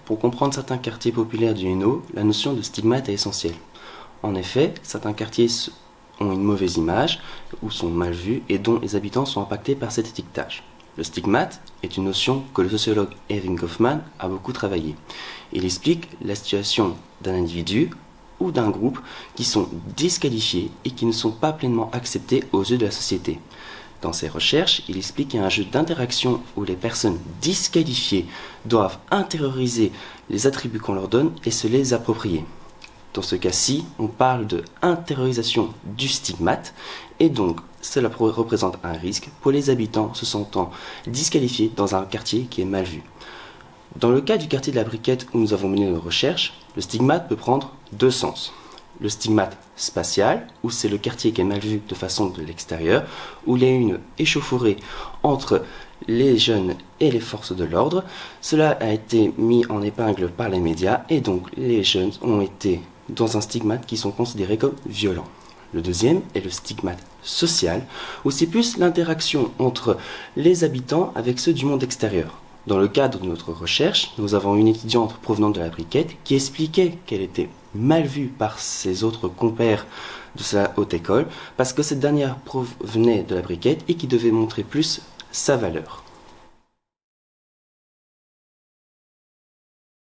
Pour comprendre certains quartiers populaires du Hainaut, la notion de stigmate est essentielle. En effet, certains quartiers ont une mauvaise image ou sont mal vus et dont les habitants sont impactés par cet étiquetage. Le stigmate est une notion que le sociologue Erving Goffman a beaucoup travaillé. Il explique la situation d'un individu ou d'un groupe qui sont disqualifiés et qui ne sont pas pleinement acceptés aux yeux de la société. Dans ses recherches, il explique qu'il y a un jeu d'interaction où les personnes disqualifiées doivent intérioriser les attributs qu'on leur donne et se les approprier. Dans ce cas-ci, on parle de intériorisation du stigmate et donc cela représente un risque pour les habitants se sentant disqualifiés dans un quartier qui est mal vu. Dans le cas du quartier de la Briquette où nous avons mené nos recherches, le stigmate peut prendre deux sens. Le stigmate spatial, où c'est le quartier qui est mal vu de façon de l'extérieur, où il y a une échauffourée entre les jeunes et les forces de l'ordre. Cela a été mis en épingle par les médias et donc les jeunes ont été dans un stigmate qui sont considérés comme violents. Le deuxième est le stigmate social, où c'est plus l'interaction entre les habitants avec ceux du monde extérieur. Dans le cadre de notre recherche, nous avons une étudiante provenant de la Briquette qui expliquait qu'elle était mal vue par ses autres compères de sa haute école parce que cette dernière provenait de la Briquette et qui devait montrer plus sa valeur.